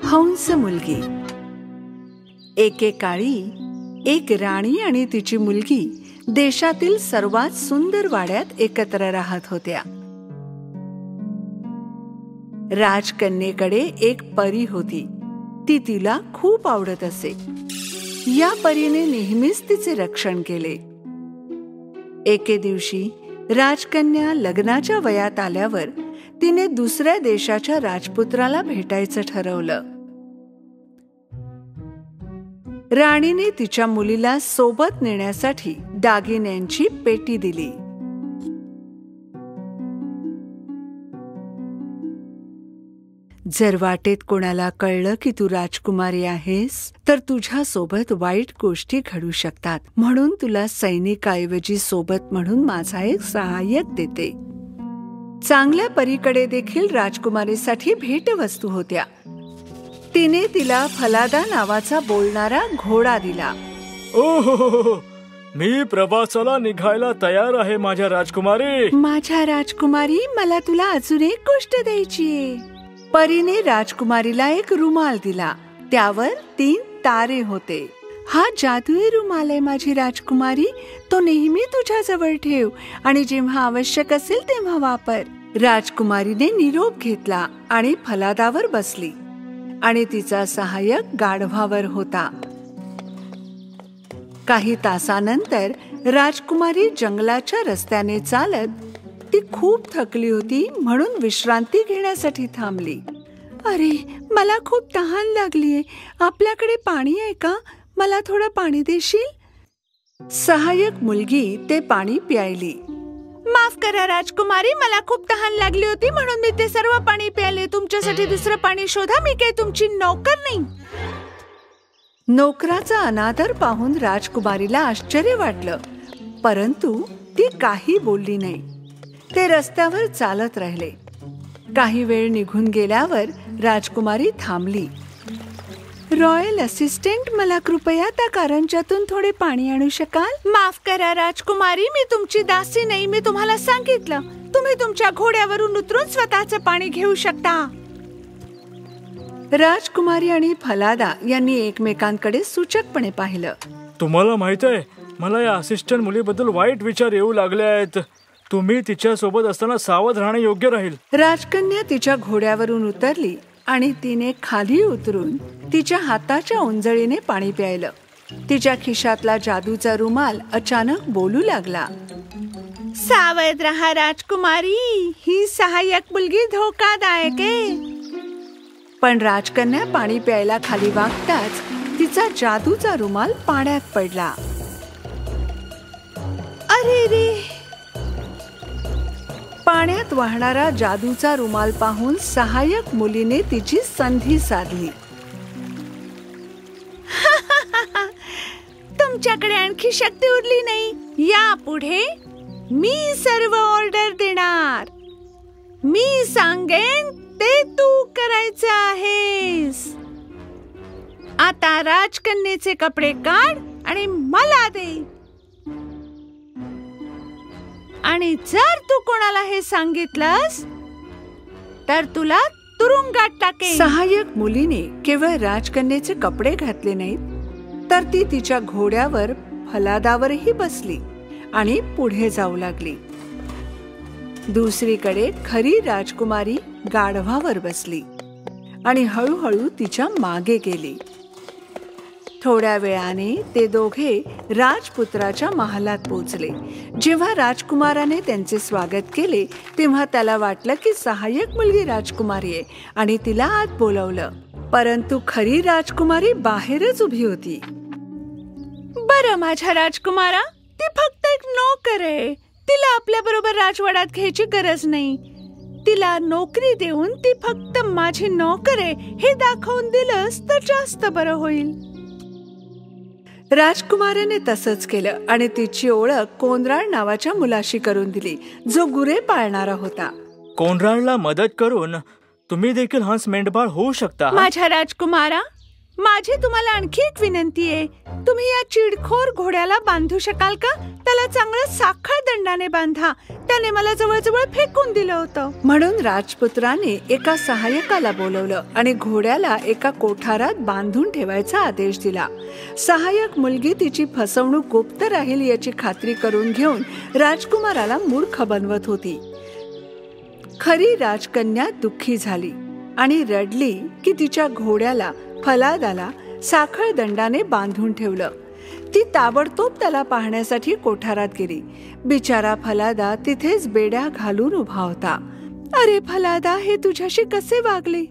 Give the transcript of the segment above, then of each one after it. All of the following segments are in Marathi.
हंस मुलगी. एकेकाळी एक राणी आणि तिची मुलगी देशातील सर्वात सुंदर वाड्यात एकत्र राहत होत्या. राजकन्येकडे एक परी होती. ती तिला खूप आवडत असे. या परीने नेहमीच तिचे रक्षण केले. एके दिवशी राजकन्या लग्नाच्या वयात आल्यावर तिने दुसऱ्या देशाच्या राजपुत्राला भेटायचं ठरवलं. राणीने तिच्या मुलीला सोबत नेण्यासाठी दागिन्यांची पेटी दिली. जर वाटेत कोणाला कळलं की तू राजकुमारी आहेस तर तुझ्या सोबत वाईट गोष्टी घडू शकतात, म्हणून तुला सैनिकाऐवजी सोबत म्हणून माझा एक सहाय्यक देते. चांगल्या परीकडे देखील राजकुमारीसाठी भेटवस्तू होत्या. तिने तिला फलादा नावाचा बोलणारा घोडा दिला. ओहो, मी प्रवासाला निघायला तयार आहे माझ्या राजकुमारी. माझ्या राजकुमारी, मला तुला अजून एक गोष्ट द्यायची. परीने राजकुमारीला एक रुमाल दिला. त्यावर 3 तारे होते. हा जादुई रुमाल आहे माझी राजकुमारी. तो नेहमी तुझ्या जवळ ठेव आणि जेव्हा आवश्यक असेल तेव्हा वापर. राजकुमारीने निरोप घेतला आणि फलादावर बसली आणि तिचा सहाय्यक गाढवावर होता. काही तासानंतर राजकुमारी जंगलाच्या रस्त्याने चालत, ती खूप थकली होती म्हणून विश्रांती घेण्यासाठी थांबली. अरे, मला खूप तहान लागलीये. आपल्याकडे पाणी आहे का? मला थोडं पाणी देशील? सहाय्यक मुलगी ते पाणी प्यायली. माफ करा राजकुमारी, मला खूप तहान लागली होती म्हणून मी ते सर्व पाणी प्यायले. तुमच्यासाठी दुसरं पाणी शोधा. मी काही तुमची नोकर नाही. नोकराचा अनादर पाहून राजकुमारीला आश्चर्य वाटलं, परंतु ती काही बोलली नाही. ते रस्त्यावर चालत राहिले. काही वेळ निघून गेल्यावर राजकुमारी थांबली. रॉयल असिस्टंट, मला कृपया त्या कारंजातून थोडे पाणी आणू शकाल? माफ करा राजकुमारी, मी तुमची दासी नाही. मी तुम्हाला सांगितलं, तुम्ही तुमच्या घोड्यावरून उतरून स्वतःचं पाणी घेऊ शकता. राजकुमारी आणि फलादा यांनी एकमेकांकडे सूचकपणे पाहिलं. तुम्हाला माहित आहे, मला या असिस्टंट मुलीबद्दल वाईट विचार येऊ लागले आहेत. तुम्ही तिच्या सोबत असताना सावध राहणे योग्य राहील. राजकन्या तिच्या घोड्यावरून उतरली आणि तिने खाली उतरून तिच्या हाताच्या उंजळीने पाणी प्यायलं. तिच्या खिशातला जादूचा रुमाल अचानक बोलू लागला. सावध रहा राजकुमारी, ही सहाय्यक मुलगी धोकादायक आहे. पण राजकन्या पाणी प्यायला खाली वागताच तिचा जादूचा रुमाल पाण्यात पडला. अरे रे! पाण्यात वाहणारा जादूचा रुमाल पाहून सहाय्यक मुलीने तिची संधी साधली. तुमच्याकडे आणखी शक्ती उरली नाही. यापुढे मी सर्व ऑर्डर देणार. मी सांगेन ते तू करायचं आहेस. आता राजकन्येचे कपडे काढ आणि मला दे. आणि जर तू कोणाला हे सांगितलंस तर तुला तुरुंगात टाकेन. सहाय्यक मुलीने केवळ राजकन्येचे कपडे घातले नाहीत, तर ती तिच्या घोड्यावर फलादावरही बसली आणि पुढे जाऊ लागली. दुसरीकडे खरी राजकुमारी गाढवावर बसली आणि हळूहळू तिच्या मागे गेली. थोड्या वेळाने ते दोघे राजपुत्राच्या महालात पोहोचले. जेव्हा राजकुमाराने त्यांचे स्वागत केले तेव्हा त्याला वाटलं की सहाय्यक मुलगी राजकुमारी आहे आणि तिला आत बोलवलं. परंतु खरी राजकुमारी बाहेरच उभी होती. बरं माझ्या राजकुमारा, ती फक्त एक नोकर आहे. तिला आपल्या बरोबर राजवाड्यात घ्यायची गरज नाही. तिला नोकरी देऊन ती फक्त माझी नोकर आहे हे दाखवून दिलंस तर जास्त बरं होईल. राजकुमाराने तसंच केलं आणि तिची ओळख कोनराड नावाच्या मुलाशी करून दिली, जो गुरे पाळणारा होता. कोनराडला मदत करून तुम्ही देखील हंस मेंढपाळ होऊ शकता. माझ्या राजकुमारा, माझी तुम्हाला आणखी एक विनंती आहे. तुम्ही या चिडखोर घोड्याला बांधू शकाल का? त्याला चांगलं साखळ दंडाने बांधा. त्याने मला जवळजवळ फेकून दिलं होतं. म्हणून राजपुत्राने एका सहाय्यकाला बोलवलं आणि घोड्याला एका कोठारात बांधून ठेवायचा आदेश दिला. सहाय्यक मुलगी तिची फसवणूक गुप्त राहील याची खात्री करून घेऊन राजकुमाराला मूर्ख बनवत होती. खरी राजकन्या दुःखी झाली आणि रडली की तिच्या घोड्याला फलादाला साखळ दंडाने बांधून ठेवलं. ती ताबडतोब त्याला पाहण्यासाठी कोठारात गेली. बिचारा फलादा तिथेच बेड्या घालून उभा होता. अरे फलादा, हे तुझ्याशी कसे वागले?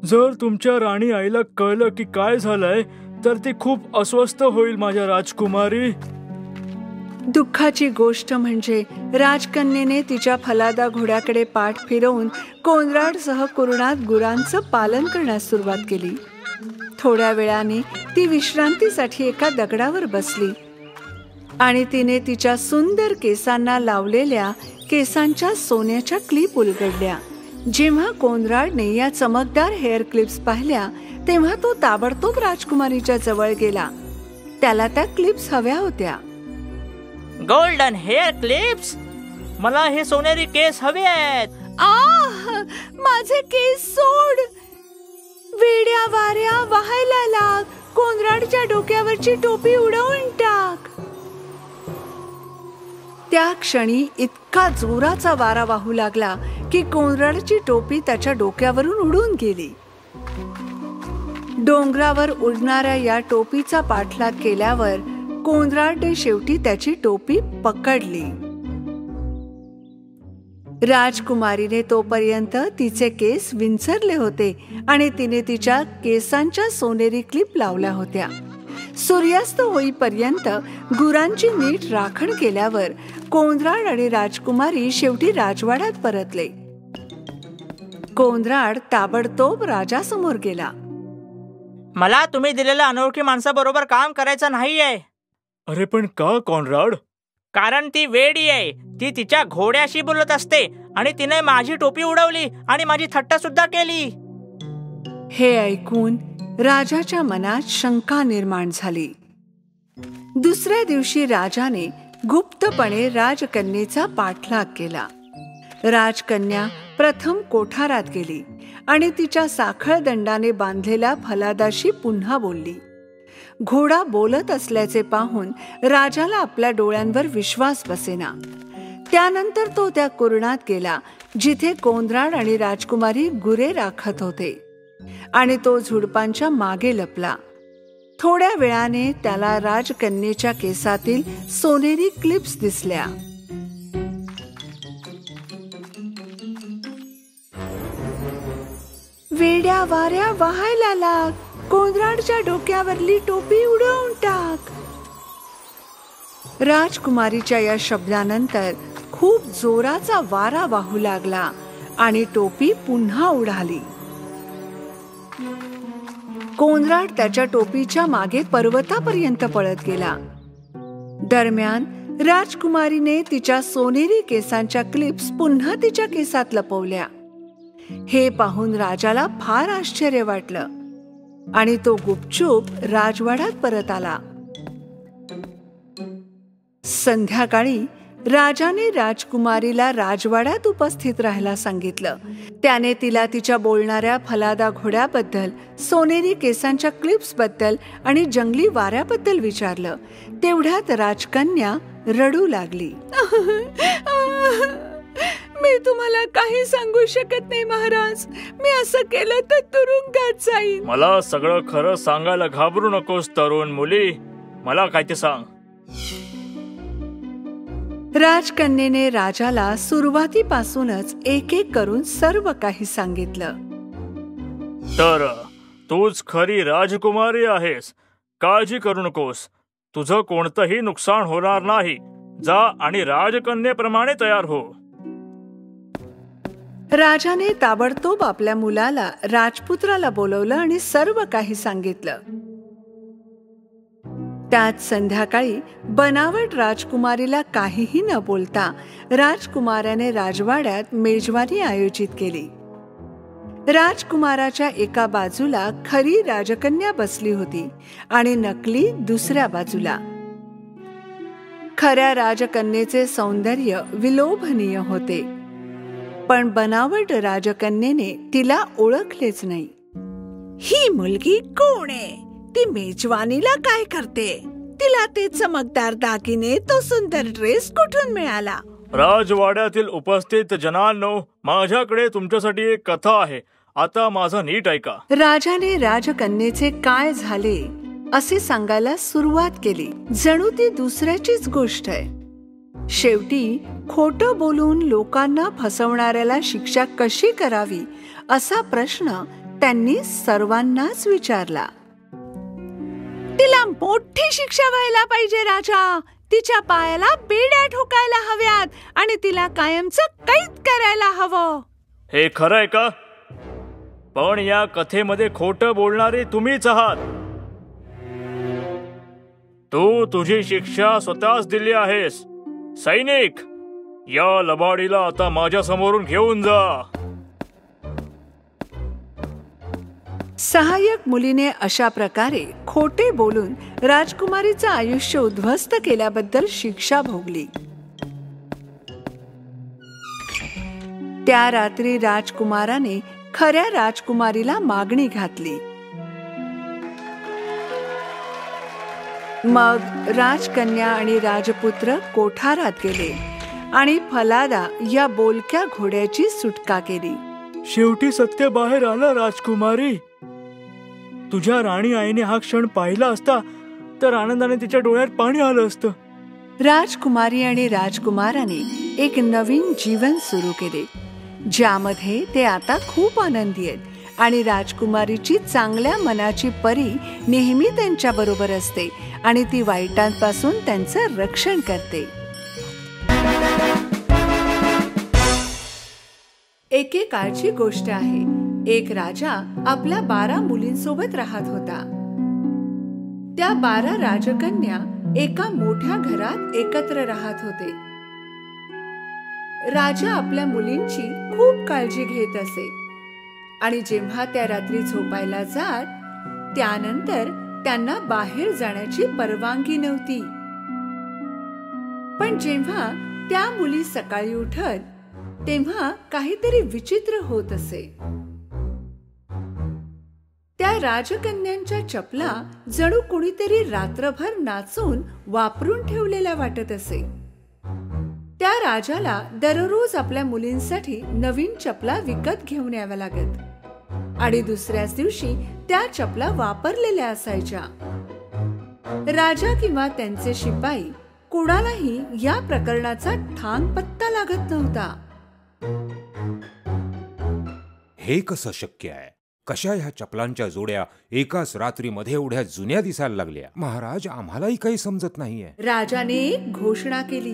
जर तुमच्या राणी आईला कळलं की काय झालंय तर ती खूप अस्वस्थ होईल माझ्या राजकुमारी. दुःखाची गोष्ट म्हणजे राजकन्येने तिच्या फलादा घोड्याकडे पाठ फिरवून कोनराडसह कुरणात गुरांचं पालन करण्यास सुरुवात केली. थोड्या वेळाने ती विश्रांतीसाठी एका दगडावर बसली आणि तिने तिच्या सुंदर केसांना लावलेल्या केसांच्या सोन्याच्या क्लिप उलगडल्या. जेव्हा कोनराडने या चमकदार हेअर क्लिप्स पाहिल्या तेव्हा तो ताबडतोब राजकुमारीच्या जवळ गेला. त्याला त्या क्लिप्स हव्या होत्या. गोल्डन हेअर क्लिप्स, मला हे सोनेरी केस हवे आहेत. माझे केस सोड. वेड्या वाऱ्या, वाहायला लाग. कोनराडच्या डोक्यावरची टोपी उडवून टाक. त्या क्षणी इतका जोराचा वारा वाहू लागला की कोनराडची टोपी त्याच्या डोक्यावरून उडून गेली. डोंगरावर उडणाऱ्या या टोपीचा पाठलाग केल्यावर कोनराडने शेवटी त्याची टोपी पकडली. राजकुमारीने तोपर्यंत तिचे केस विंचरले होते आणि तिने तिच्या केसांच्या सोनेरी क्लिप लावल्या होत्या. सूर्यास्त होईपर्यंत गुरांची नीट राखण केल्यावर कोनराड आणि राजकुमारी शेवटी राजवाड्यात परतले. कोनराड ताबडतोब राजासमोर गेला. मला तुम्ही दिलेल्या अनोळखी माणसाबरोबर काम करायचं नाहीये. अरे पण का कॉनराड? कारण ती वेडी आहे. ती तिच्या घोड्याशी बोलत असते आणि तिने माझी टोपी उडवली आणि माझी थट्टा सुद्धा केली. हे ऐकून राजाच्या मनात शंका निर्माण झाली. दुसऱ्या दिवशी राजाने गुप्तपणे राजकन्येचा पाठलाग केला. राजकन्या प्रथम कोठारात गेली आणि तिच्या साखळ दंडाने बांधलेल्या फलादाशी पुन्हा बोलली. घोडा बोलत असल्याचे पाहून राजाला आपल्या डोळ्यांवर विश्वास बसेना. त्यानंतर तो त्या कुरणात गेला जिथे कोनराड आणि राजकुमारी गुरे राखत होते आणि तो झुडपांच्या मागे लपला. थोड्या वेळाने त्याला राजकन्येच्या केसातील सोनेरी क्लिप्स दिसल्या. वेड्या वाऱ्या, वाहायला लाग. कोनराडच्या डोक्यावरली टोपी उडवून टाक. राजकुमारीच्या या शब्दानंतर खूप जोराचा वारा वाहू लागला आणि टोपी पुन्हा उडाली. कोनराड त्याच्या टोपीच्या मागे पर्वतापर्यंत पळत गेला. दरम्यान राजकुमारीने तिच्या सोनेरी केसांच्या क्लिप्स पुन्हा तिच्या केसात लपवल्या. हे पाहून राजाला फार आश्चर्य वाटलं आणि तो गुपचूप राजवाड्यात परत आला. संध्याकाळी राजाने राजकुमारीला राजवाड्यात उपस्थित राहायला सांगितलं. त्याने तिला तिच्या बोलणाऱ्या फलादा घोड्याबद्दल, सोनेरी केसांच्या क्लिप्स बद्दल आणि जंगली वाऱ्याबद्दल विचारलं. तेवढ्यात राजकन्या रडू लागली. मी तुम्हाला काही सांगू शकत नाही महाराज. मी असं केलं तर तुरुंगात जाईन. मला सगळं खरं सांगायला घाबरू नकोस तरुण मुली. मला काय ते सांग. राजकन्येने राजाला सुरुवातीपासूनच एक एक करून सर्व काही सांगितलं. तर तूच खरी राजकुमारी आहेस. काळजी करू नकोस. तुझं कोणतंही नुकसान होणार नाही. जा आणि राजकन्येप्रमाणे तयार हो. राजाने ताबडतोब आपल्या मुलाला राजपुत्राला बोलवलं आणि सर्व काही सांगितलं. त्यात संध्याकाळी बनावट राजकुमारीला काहीही न बोलता राजकुमाराने राजवाड्यात मेजवानी आयोजित केली. राजकुमाराच्या एका बाजूला खरी राजकन्या बसली होती आणि नकली दुसऱ्या बाजूला. खऱ्या राजकन्येचे सौंदर्य विलोभनीय होते, पण बनावट राजकन्येने तिला ओळखलेच नाही. ही मुलगी कोण आहे? ती मेजवानीला काय करते? तिला ते चमकदार दागिने, तो सुंदर ड्रेस कुठून मिळाला? राजवाड्यातील उपस्थित जनांनो, माझ्याकडे तुमच्यासाठी एक कथा आहे. आता माझा नीट ऐका. राजाने राजकन्येचे काय झाले असे सांगायला सुरुवात केली, जणू ती दुसऱ्याचीच गोष्ट आहे. शेवटी खोटं बोलून लोकांना फसवणाऱ्याला शिक्षा कशी करावी असा प्रश्न त्यांनी सर्वांनाच विचारला. तिला मोठी शिक्षा व्हायला पाहिजे राजा. तिच्या पायाला बेड्या ठोकायला हव्यात आणि तिला कायमचं कैद करायला हवं. हे खरं आहे का? पण या कथेमध्ये खोटं बोलणारे तुम्हीच आहात. तू तुझी शिक्षा स्वतःच दिली आहेस. सैनिक, या लबाडीला आता माझ्या समोरून घेऊन जा. सहाय्यक मुलीने अशा प्रकारे खोटे बोलून राजकुमारीचं आयुष्य उद्ध्वस्त केल्याबद्दल शिक्षा भोगली. त्या रात्री राजकुमाराने खऱ्या राजकुमारीला मागणी घातली. मग राजकन्या आणि राजपुत्र कोठारात गेले आणि फलादा या बोलक्या घोड्याची सुटका केली. शेवटी सत्य बाहेर आलं राजकुमारी. तुझ्या राणी आईने हा क्षण पाहिला असता तर आनंदाने तिच्या डोळ्यात पाणी आलं असतं. राजकुमारी आणि राजकुमाराने एक नवीन जीवन सुरू केले, ज्यामध्ये ते आता खूप आनंदी आहेत आणि राजकुमारीची चांगल्या मनाची परी नेहमी त्यांच्या बरोबर असते आणि ती वाईटांपासून त्यांचं रक्षण करते. एकेकाळची गोष्ट आहे. एक राजा आपल्या 12 मुलींसोबत राहत होता. त्या 12 राजकन्या एका मोठ्या घरात एकत्र राहत होते. राजा आपल्या मुलींची खूप काळजी घेत असे आणि जेव्हा त्या रात्री झोपायला जात, त्यानंतर त्यांना बाहेर जाण्याची परवानगी नव्हती. पण जेव्हा त्या मुली सकाळी उठत, तेव्हा काहीतरी विचित्र होत असे. त्या राजकन्यांच्या चपला जणू कोणीतरी रात्रभर नाचून वापरून ठेवलेल्या वाटत असे. त्या राजाला दररोज आपल्या मुलींसाठी नवीन चपला विकत घेऊन याव्या लागत आणि दुसऱ्याच दिवशी त्या चपला वापरलेल्या असायच्या. राजा किंवा त्यांचे शिपाई कोणालाही या प्रकरणाचा ठाम पत्ता लागत नव्हता. हे कसं शक्य आहे? कशा ह्या चपलांच्या जोड्या एकाच रात्रीमध्ये एवढ्या जुन्या दिसायला लागल्या? महाराज, आम्हालाही काही समजत नाहीये. राजाने एक घोषणा केली.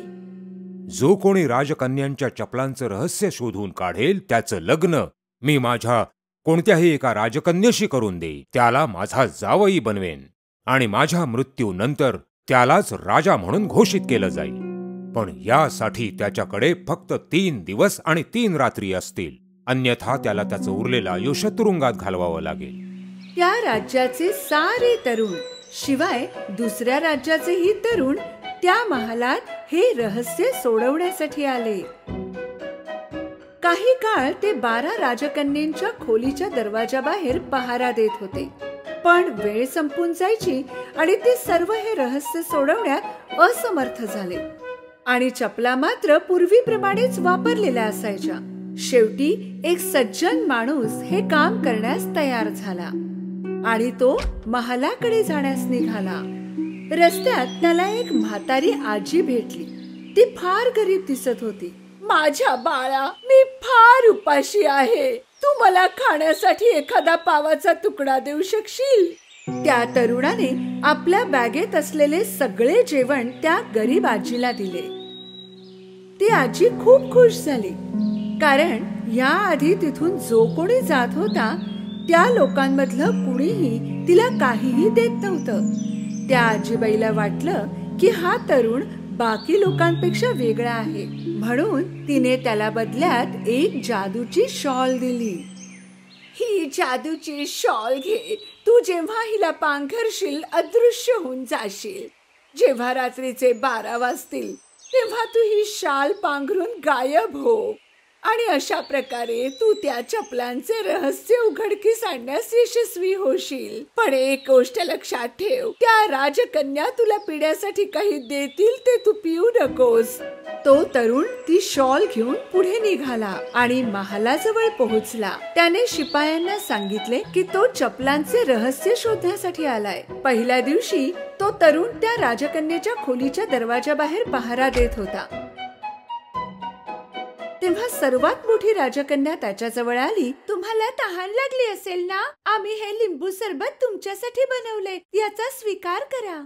जो कोणी राजकन्यांच्या चपलांचं रहस्य शोधून काढेल, त्याचं लग्न मी माझ्या कोणत्याही एका राजकन्येशी करून देईन. त्याला माझा जावई बनवेन आणि माझ्या मृत्यूनंतर त्यालाच राजा म्हणून घोषित केलं जाईल. पण यासाठी त्याच्याकडे फक्त 3 दिवस आणि 3 रात्री असतील. अन्यथा त्याला त्याचं उरलेलं आयुष्य तुरुंगात घालवावं लागेल. त्या राज्याचे सारे तरुण, शिवाय दुसऱ्या राज्याचेही तरुण त्या महालात हे रहस्य सोडवण्यासाठी आले. काही काळ ते 12 राजकन्यांच्या खोलीच्या दरवाजाबाहेर पहारा देत होते. पण वेळ संपून जायची आणि ते सर्व हे रहस्य सोडवण्यात असमर्थ झाले आणि चपला मात्र पूर्वीप्रमाणेच वापरलेल्या असायच्या. शेवटी एक सज्जन माणूस हे काम करण्यास तयार झाला आणि तो महालाकडे जाण्यास निघाला. रस्त्यात त्याला एक म्हातारी आजी भेटली. ती फार गरीब दिसत होती. माझ्या बाळा, मी फार उपाशी आहे. तू मला खाण्यासाठी एखादा पावाचा तुकडा देऊ शकशील? त्या तरुणाने आपल्या बॅगेत असलेले सगळे जेवण त्या गरीब आजीला दिले. ती आजी खूप खुश झाली, कारण याआधी तिथून जो कोणी जात होता त्या लोकांमधलं कुणीही तिला काहीही देत नव्हतं. त्या आजीबाईला वाटलं की हा तरुण बाकी लोकांपेक्षा वेगळा आहे, म्हणून तिने त्याला बदल्यात एक जादूची शॉल दिली. ही जादूची शॉल घे. तू जेव्हा हिला पांघरशील अदृश्य होऊन जाशील. जेव्हा रात्रीचे 12 वाजतील तेव्हा तू ही शाल पांघरून गायब हो. आणि अशा प्रकारे तू त्या चपलांचे रहस्य उघडकीस आणण्यास यशस्वी होशील. पण एक गोष्ट लक्षात ठेव, त्या राजकन्या तुला पिण्यासाठी काही देतील ते तू पिऊ नकोस. तो तरुण ती शॉल घेऊन पुढे निघाला आणि महालाजवळ पोहोचला. त्याने शिपायांना सांगितले की तो चपलांचे रहस्य शोधण्यासाठी आलाय. पहिल्या दिवशी तो तरुण त्या राजकन्येच्या खोलीच्या दरवाजाबाहेर पहारा देत होता. तेव्हा सर्वात मोठी राजकन्या त्याच्याजवळ आली. तुम्हाला तहान लागली असेल ना? आम्ही हे लिंबू सरबत तुमच्यासाठी बनवले, याचा स्वीकार करा.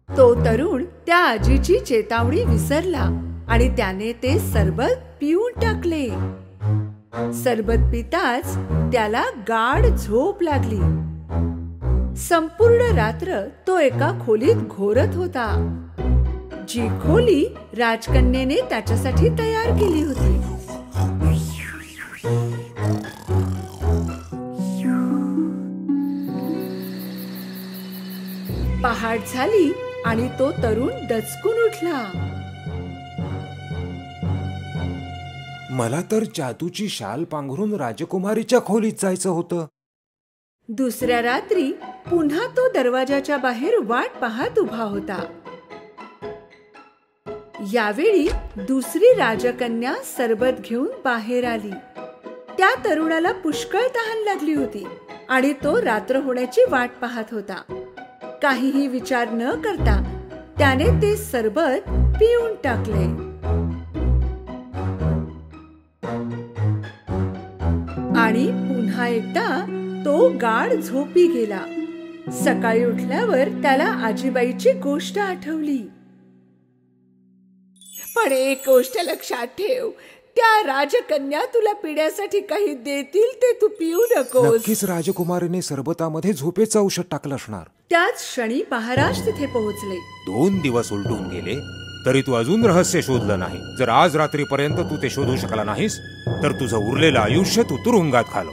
तो तरुण त्या आजीची चेतावणी विसरला आणि त्याने ते सरबत पिऊन टाकले. सरबत पिताच त्याला गाढ झोप लागली. संपूर्ण रात्र तो एका खोलीत घोरत होता, जी खोली राजकन्येने त्याच्यासाठी तयार केली होती. पहाट झाली आणि तो तरुण दचकून उठला. मला तर जादूची शाल पांघरून राजकुमारीच्या खोलीत जायचं होतं. दुसऱ्या रात्री पुन्हा तो दरवाजाच्या बाहेर वाट पाहत उभा होता. यावेळी दुसरी राजकन्या सरबत घेऊन बाहेर आली. त्या तरुणाला पुष्कळ तहान लागली होती आणि तो रात्र होण्याची वाट पाहत होता. काहीही विचार न करता त्याने ते सरबत पिऊन टाकले. आणि पुन्हा एकदा तो गाढ झोपी गेला. सकाळी उठल्यावर त्याला आजीबाईची गोष्ट आठवली. पण एक गोष्ट लक्षात ठेव, त्या राजकन्या तुला पिण्यासाठी काही देतील ते तू पिऊ नकोस. नक्कीच राजकुमारीने सरबतामध्ये झोपेचं औषध टाकलं असणार. त्याच क्षणी महाराज तिथे पोहोचले. 2 दिवस उलटून गेले तरी तू अजून रहस्य शोधलं नाही. जर आज रात्रीपर्यंत तू ते शोधू शकला नाहीस तर तुझं उरलेलं आयुष्य तू तुरुंगात घालव.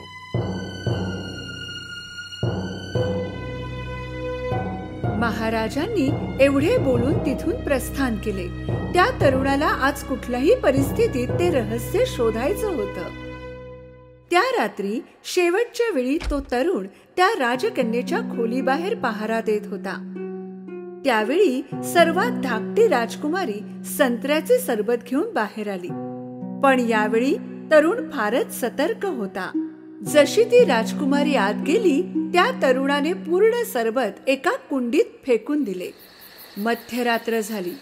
महाराजांनी एवढे बोलून तिथून प्रस्थान केले. त्या तरुणाला आज कुठल्याही परिस्थितीत ते रहस्य शोधायचं होतं. त्या रात्री शेवटच्या वेळी तो तरुण त्या राजकन्येच्या खोलीबाहेर पहारा देत होता. त्यावेळी सर्वात धाकटी राजकुमारी संत्र्याचे सरबत घेऊन बाहेर आली. पण यावेळी तरुण फारच सतर्क होता. जशी ती राजकुमारी आत गेली, त्या तरुणाने पूर्ण सरबत एका कुंडीत फेकून दिले. मध्यरात्र झाली.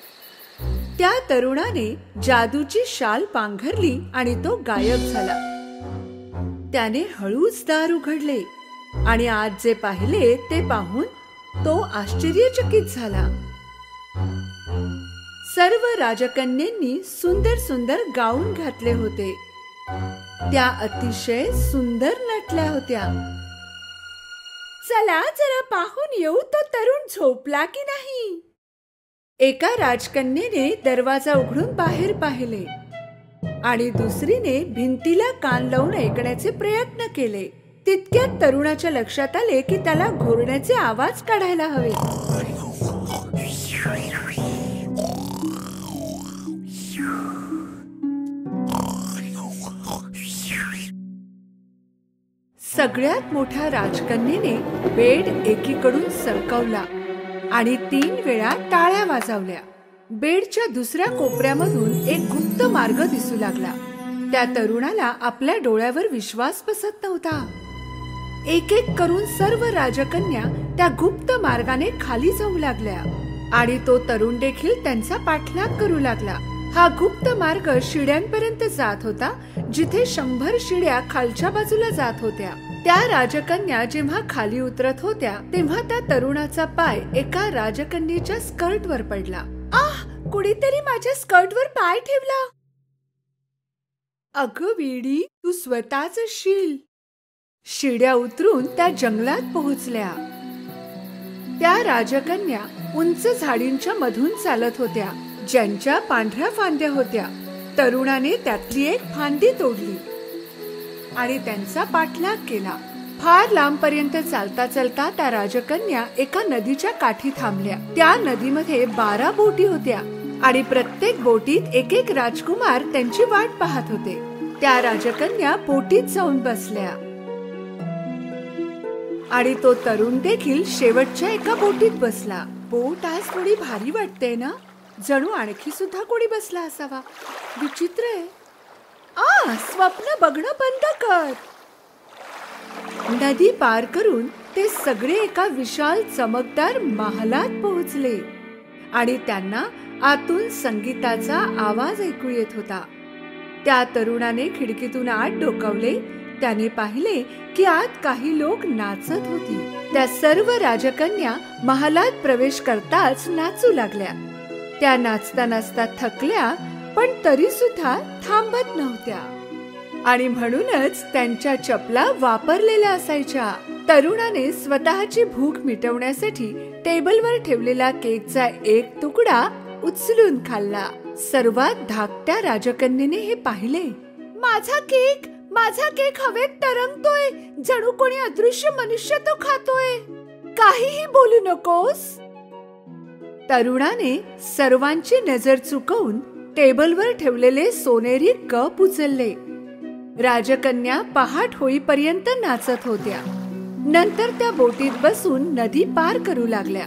त्या तरुणाने जादूची शाल पांघरली आणि तो गायब झाला. त्याने हळूच दार उघडले आणि आज जे पाहिले ते पाहून तो आश्चर्यचकित झाला. सर्व राजकन्यांनी सुंदर सुंदर गाऊन घातले होते. त्या अतिशय सुंदर नटल्या होत्या. चला जरा पाहून येऊ, तो तरुण झोपला की नाही. एका राजकन्येने दरवाजा उघडून बाहेर पाहिले आणि दुसरीने भिंतीला कान लावून ऐकण्याचे प्रयत्न केले. तितक्यात तरुणाच्या लक्षात आले की त्याला घोरण्याचे आवाज काढायला हवे. सगळ्यात मोठ्या राजकन्येने बेड एकीकडून सरकवला आणि 3 वेळा टाळ्या वाजवल्या. बेडच्या दुसऱ्या कोपऱ्यामधून एक गुप्त मार्ग दिसू लागला. त्या तरुणाला आपल्या डोळ्यावर विश्वास बसत नव्हता. एक एक करून सर्व राजकन्या त्या गुप्त मार्गाने खाली जाऊ लागल्या आणि तो तरुण देखील त्यांचा पाठलाग करू लागला. हा गुप्त मार्ग शिड्यांपर्यंत जात होता, जिथे 100 शिड्या खालच्या बाजूला जात होत्या. त्या राजकन्या जेव्हा खाली उतरत होत्या तेव्हा त्या तरुणाचा पाय एका राजकन्येच्या स्कर्टवर पडला. आह, कुणीतरी माझ्या स्कर्टवर पाय ठेवला. अगं वेडी, तू स्वतःच शील. शिड्या उतरून त्या जंगलात पोहोचल्या. त्या राजकन्या उंच झाडींच्या मधून चालत होत्या, ज्यांच्या पांढऱ्या फांद्या होत्या. तरुणाने त्यातली एक फांदी तोडली. आणि त्यांचा पाठलाग केला. फार लांबपर्यंत चालता चालता त्या राजकन्या एका नदीच्या काठी थांबल्या. त्या नदीमध्ये 12 बोटी होत्या आणि प्रत्येक बोटीत एक एक राजकुमार त्यांची वाट पाहत होते. त्या राजकन्या बोटीत जाऊन बसल्या आणि तो तरुण देखील शेवटच्या एका बोटीत बसला. बोट आज थोडी भारी वाटते ना, जणू आणखी सुद्धा कोणी बसला असावा. विचित्र आहे. स्वप्न बघणं बंद कर. नदी पार करून ते सगळे एका विशाल चमकदार महालात पोहोचले आणि त्यांना आतून संगीताचा आवाज ऐकू येत होता. त्या तरुणाने खिडकीतून आत डोकावले. त्याने पाहिले की आत काही लोक नाचत होती. त्या सर्व राजकन्या महालात प्रवेश करताच नाचू लागल्या. त्या नाचता नाचता थकल्या, पण तरी सुद्धा थांबत नव्हत्या आणि म्हणूनच त्यांच्या चपला वापरलेल्या असायच्या. तरुणाने स्वतःची भूक मिटवण्यासाठी टेबलवर ठेवलेला केकचा एक तुकडा उचलून खाल्ला. सर्वात धाकट्या राजकन्येने हे पाहिले. माझा केक हवेत तरंगतोय, जणू कोणी अदृश्य मनुष्य तो खातोय. काहीही बोलू नकोस. तरुणाने सर्वांची नजर चुकवून टेबलवर ठेवलेले सोनेरी कप उचलले. राजकन्या पहाट होईपर्यंत नाचत होत्या. नंतर त्या बोटीत बसून नदी पार करू लागल्या.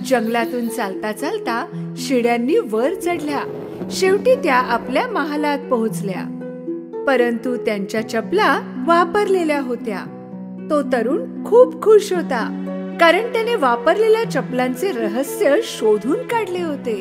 जंगलातून चालता चालता शिड्यांनी वर चढल्या. शेवटी त्या आपल्या महालात पोहोचल्या, परंतु त्यांच्या चपला वापरलेल्या होत्या. तो तरुण खूप खुश होता, कारण त्याने वापरलेल्या चपलांचे रहस्य शोधून काढले होते.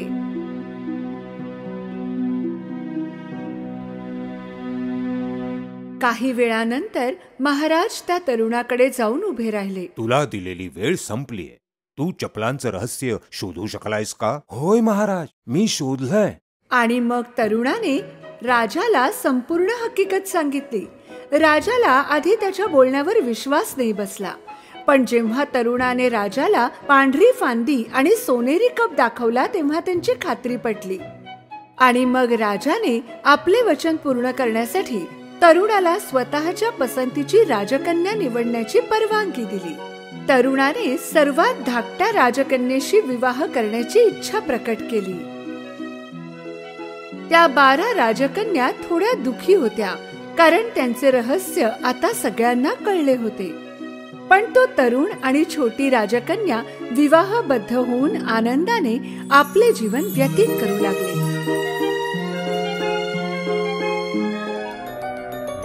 काही वेळानंतर महाराज त्या तरुणाकडे जाऊन उभे राहिले. तुला दिलेली वेळ संपलीये. तू चपलांचं रहस्य शोधू शकलायस का? होय महाराज, मी शोधलंय. आणि मग तरुणाने राजाला संपूर्ण हकीकत सांगितली. राजाला आधी त्याच्या बोलण्यावर विश्वास नाही बसला, पण जेव्हा तरुणाने राजाला पांढरी फांदी आणि सोनेरी कप दाखवला तेव्हा त्यांची खात्री पटली. आणि मग राजाने आपले वचन पूर्ण करण्यासाठी तरुणाला स्वतःच्या पसंतीची राजकन्या निवडण्याची परवानगी दिली. तरुणाने सर्वात धाकट्या राजकन्येशी विवाह करण्याची इच्छा प्रकट केली. त्या 12 राजकन्या थोड्या दुखी होत्या, कारण त्यांचे रहस्य आता सगळ्यांना कळले होते. पण तो तरुण आणि छोटी राजकन्या विवाहबद्ध होऊन आनंदाने आपले जीवन व्यतीत करू लागले.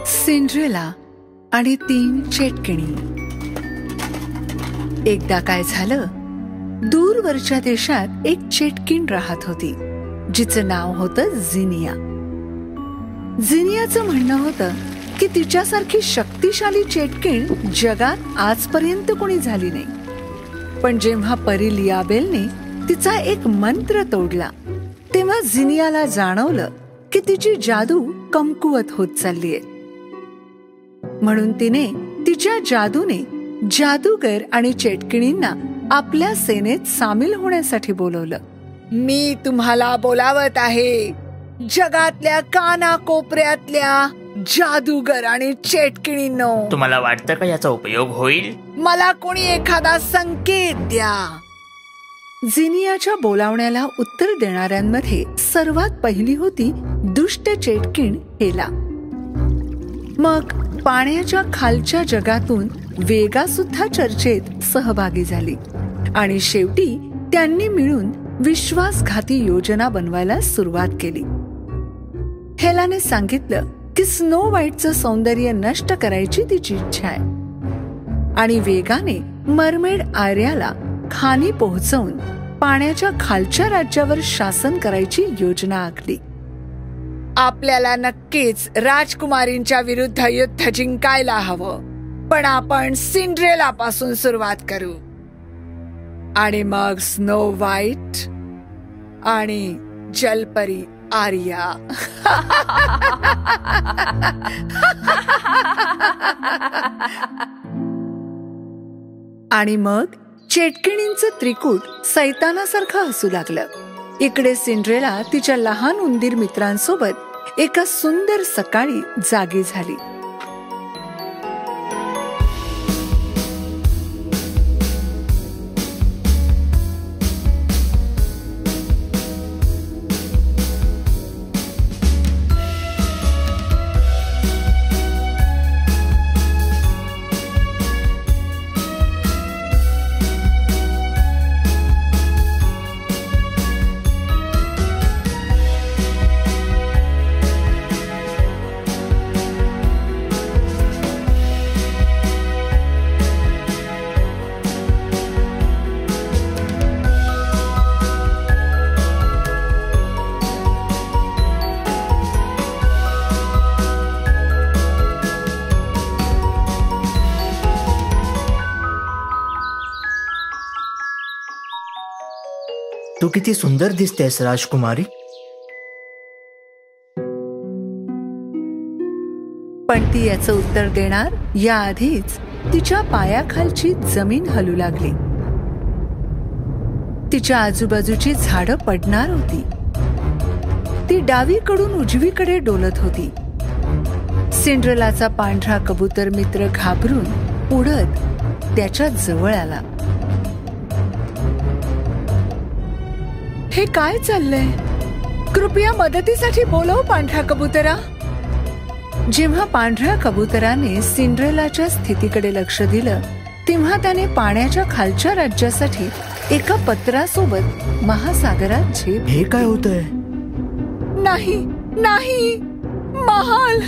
सिंड्रेला आणि 3 चेटकिणी. एकदा काय झालं, दूरवरच्या देशात एक चेटकीण राहत होती, जिचं नाव होतं झिनिया. झिनियाचं म्हणणं होतं की तिच्यासारखी शक्तिशाली चेटकीण जगात आजपर्यंत कोणी झाली नाही. पण जेव्हा परी लियाबेलने तिचा एक मंत्र तोडला, तेव्हा झिनियाला जाणवलं की तिची जादू कमकुवत होत चाललीये. म्हणून तिने तिच्या जादूने जादूगर आणि चेटकिणींना आपल्या सेनेत सामील होण्यासाठी बोलवलं. मी तुम्हाला बोलावत आहे, जगातल्या कानाकोपऱ्यातल्या जादूगर आणि चेटकिणींनो. तुम्हाला वाटतं का याचा उपयोग होईल? मला कोणी एखादा संकेत द्या. झिनियाच्या बोलावण्याला उत्तर देणाऱ्यांमध्ये सर्वात पहिली होती दुष्ट चेटकीण हेला. मग पाण्याच्या खालच्या जगातून वेगा सुद्धा चर्चेत सहभागी झाली आणि शेवटी त्यांनी मिळून विश्वासघाती योजना बनवायला सुरुवात केली. हेलाने सांगितलं की स्नो व्हाईटचं सौंदर्य नष्ट करायची तिची इच्छा आहे आणि वेगाने मरमेड आर्याला खाणी पोहोचवून पाण्याच्या खालच्या राज्यावर शासन करायची योजना आखली. आपल्याला नक्कीच राजकुमारींच्या विरुद्ध युद्ध जिंकायला हवं, पण आपण सिंड्रेला पासून सुरुवात करू आणि मग स्नो व्हाईट आणि जलपरी आर्या. आणि मग चेटकिणींचं त्रिकूट सैतानासारखं हसू लागलं. इकडे सिंड्रेला तिच्या लहान उंदीर मित्रांसोबत एका सुंदर सकाळी जागी झाली. किती सुंदर दिसतेस राजकुमारी. पण ती याचं उत्तर देणार याआधीच तिच्या पायाखालची जमीन हलू लागली. तिच्या आजूबाजूची झाडं पडणार होती. ती डावीकडून उजवीकडे डोलत होती. सिंड्रेलाचा पांढरा कबूतर मित्र घाबरून उडत त्याच्या जवळ आला. हे काय चाललंय? कृपया मदतीसाठी बोलव पांढऱ्या कबुतरा. जेव्हा पांढऱ्या कबुतराने सिंड्रेलाच्या स्थितीकडे लक्ष दिलं तेव्हा त्याने पाण्याच्या खालच्या राज्यासाठी एका पत्रासोबत महासागरात झेप. हे काय होतंय? नाही नाही, महाल,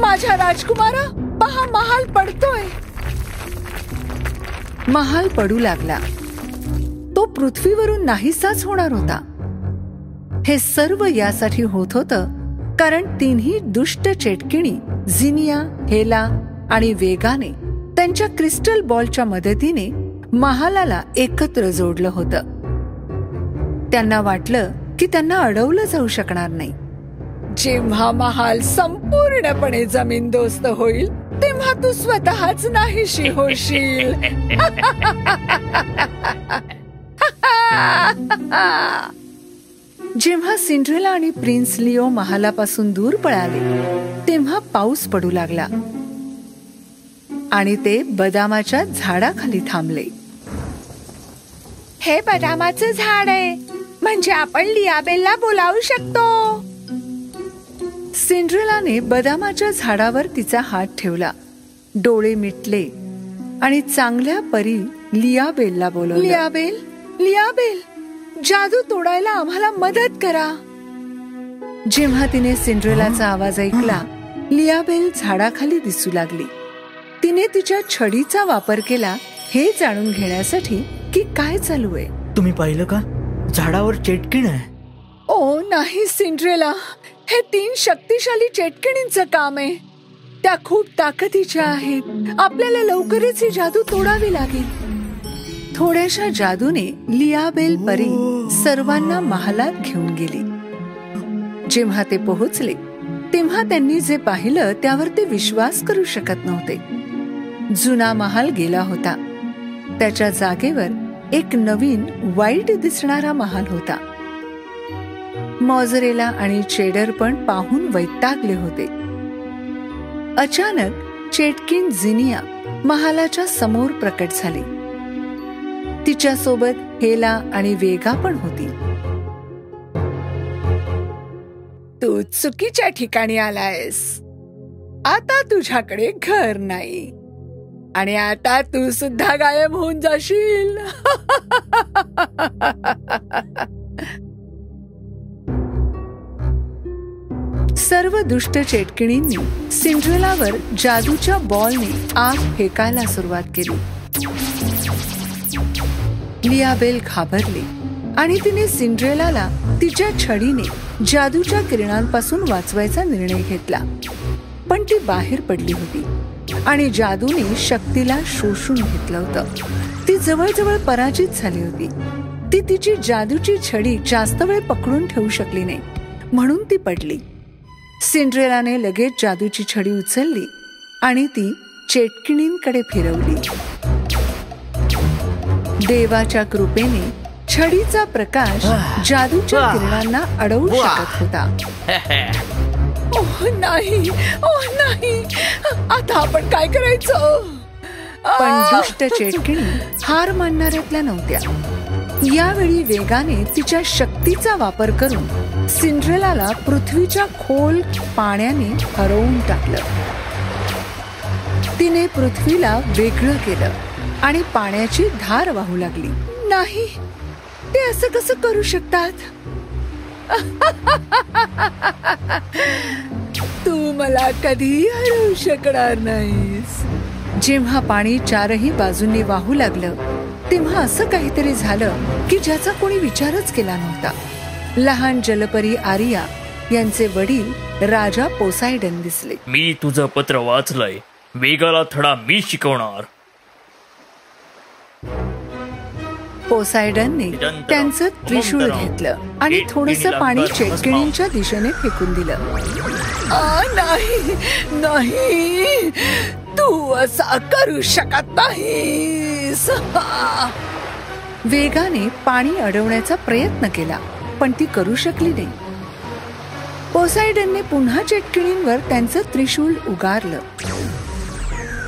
माझ्या राजकुमारा, पहा महाल पडतोय. महाल पडू लागला. तो पृथ्वीवरून नाहीसाच होणार होता. हे सर्व यासाठी होत होतं कारण तिन्ही दुष्ट चेटकिणी झिनिया, हेला आणि वेगाने त्यांच्या क्रिस्टल बॉलच्या मदतीने महालाला एकत्र जोडलं होतं. त्यांना वाटलं की त्यांना अडवलं जाऊ शकणार नाही. जेव्हा महाल संपूर्णपणे जमीनदोस्त होईल तेव्हा तू स्वतःच नाहीशी होशील. जेव्हा सिंड्रेला आणि प्रिन्स लिओ महालापासून दूर पळाले तेव्हा पाऊस पडू लागला आणि ते बदामाच्या झाडाखाली थांबले. हे बदामाचं झाड आहे, म्हणजे आपण लियाबेलला बोलावू शकतो. सिंड्रेलाने बदामाच्या झाडावर तिचा हात ठेवला, डोळे मिटले आणि चांगल्या परी लियाबेलला बोलवलं. लियाबेल, लियाबेल, जादू तोडायला आम्हाला मदत करा. जेव्हा तिने सिंड्रेलाचा आवाज ऐकला लियाबेल झाडाखाली दिसू लागली. तिने तिच्या छडीचा वापर केला हे जाणून घेण्यासाठी की काय चालू आहे. तुम्ही पाहिलं का? झाडावर चेटकीण आहे. ओ नाही सिंड्रेला, हे 3 शक्तिशाली चेटकिणींचं काम आहे. त्या खूप ताकदीच्या आहेत. आपल्याला लवकरच ही जादू तोडावी लागेल. थोड्याशा जादूने लियाबेल परी सर्वांना महालात घेऊन गेली. जेव्हा ते पोहोचले तेव्हा त्यांनी जे पाहिलं त्यावर ते विश्वास करू शकत नव्हते. जुना महाल गेला होता. त्याच्या जागेवर एक नवीन वाईट दिसणारा महाल होता. मॉझरेला आणि चेडर पण पाहून वैतागले होते. अचानक चेटकिन झिनिया महालाच्या समोर प्रकट झाली. तिच्यासोबत हेला आणि वेगा पण होती. तू चुकीच्या ठिकाणी आलायस. आता तुझ्याकडे घर नाही आणि आता तू सुद्धा गायब होऊन जाशील. सर्व दुष्ट चेटकिणींनी सिंड्रेलावर जादूच्या बॉलने आग फेकायला सुरुवात केली. लियाबेल घाबरली आणि तिने सिंड्रेलाला तिच्या छडीने जादूच्या किरणांपासून वाचवायचा निर्णय घेतला. पण ती बाहेर पडली होती आणि जादूने शक्तीला शोषून घेतलं होतं. ती जवळजवळ पराजित झाली होती. ती तिची जादूची छडी जास्त वेळ पकडून ठेवू शकली नाही म्हणून ती पडली. सिंड्रेलाने लगेच जादूची छडी उचलली आणि ती चेटकिणींकडे फिरवली. देवाच्या कृपेने छडीचा प्रकाश जादूच्या किरणांना अडवू शकत होता. ओह नाही, ओह नाही, आता आपण काय करायचं? पण दुष्ट चेटकिणी हार मानणाऱ्यातल्या नव्हत्या. यावेळी वेगाने तिच्या शक्तीचा वापर करून सिंड्रेलाला पृथ्वीच्या खोल पाण्याने हरवून टाकलं. तिने पृथ्वीला वेगळं केलं आणि पाण्याची धार वाहू लागली. नाही, ते असं कसं करू शकतात? तू मला कधी हरवू शकणार नाहीस. जेव्हा पाणी चारही बाजूंनी वाहू लागलं तेव्हा असं काहीतरी झालं की ज्याचा कोणी विचारच केला नव्हता. लहान जलपरी आरिया यांचे वडील राजा पोसायडन दिसले. मी तुझं पत्र वाचलंय. वेगाला धडा मी शिकवणार. पोसायडनने त्यांचं त्रिशूळ घेतलं आणि थोडंसं पाणी चेटकिणींच्या दिशेने फेकून दिलं. नाही नाही, तू असा करू शकत नाहीस. वेगाने पाणी अडवण्याचा प्रयत्न केला, पण ती करू शकली नाही. पोसायडनने पुन्हा चेटकिणींवर त्यांचं त्रिशूल उगारलं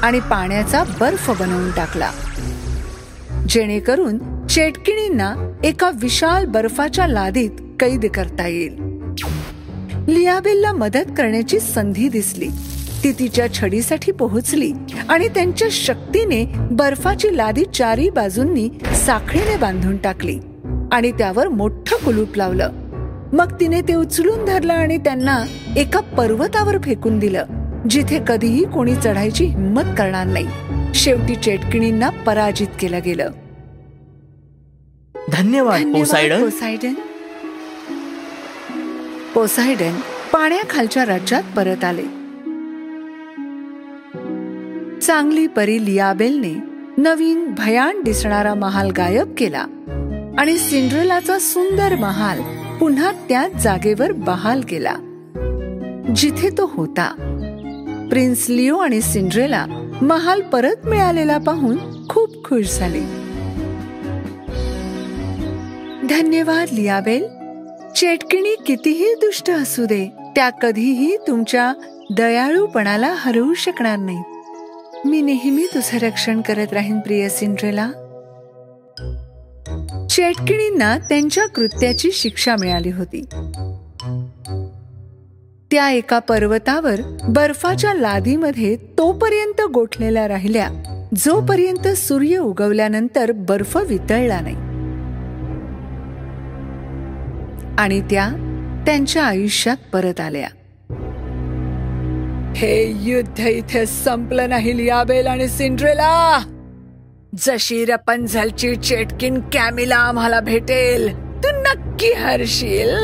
आणि पाण्याचा बर्फ बनवून टाकला, जेणेकरून चेटकिणींना एका विशाल बर्फाच्या लादीत कैद करता येईल. लियाबेलला मदत करण्याची संधी दिसली. ती तिच्या छडीसाठी पोहोचली आणि त्यांच्या शक्तीने बर्फाची लादी चारी बाजूंनी साखळीने बांधून टाकली आणि त्यावर मोठं कुलूप लावलं. मग तिने ते उचलून धरलं आणि त्यांना एका पर्वतावर फेकून दिलं, जिथे कधीही कोणी चढायची हिंमत करणार नाही. शेवटी चेटकिणींना पराजित केलं गेलं. धन्यवाद पोसायडन. पोसायडन पाण्याखालच्या राज्यात परत आले. चांगली परी लियाबेलने नवीन भयान दिसणारा महाल गायब केला आणि सिंड्रेलाचा सुंदर महाल पुन्हा त्याच जागेवर बहाल केला जिथे तो होता. प्रिन्स लिओ आणि सिंड्रेला महाल परत मिळालेला पाहून खूप खुश झाले. धन्यवाद लियाबेल. चेटकिणी कितीही दुष्ट असू दे, त्या कधीही तुमच्या दयाळूपणाला हरवू शकणार नाही. मी नेहमी तुझं रक्षण करत राहीन प्रिय सिंड्रेला. चेटकिणींना त्यांच्या कृत्याची शिक्षा मिळाली होती. त्या एका पर्वतावर बर्फाच्या लादीमध्ये तोपर्यंत गोठलेल्या राहिल्या जोपर्यंत सूर्य उगवल्यानंतर बर्फ वितळला नाही, आणि त्या त्यांच्या आयुष्यात परत आल्या. हे युद्ध इथे संपलं नाही लियाबेल आणि सिंड्रेला. जशी रपंझलची चेटकिन कॅमिला आम्हाला भेटेल, तू नक्की हरशील.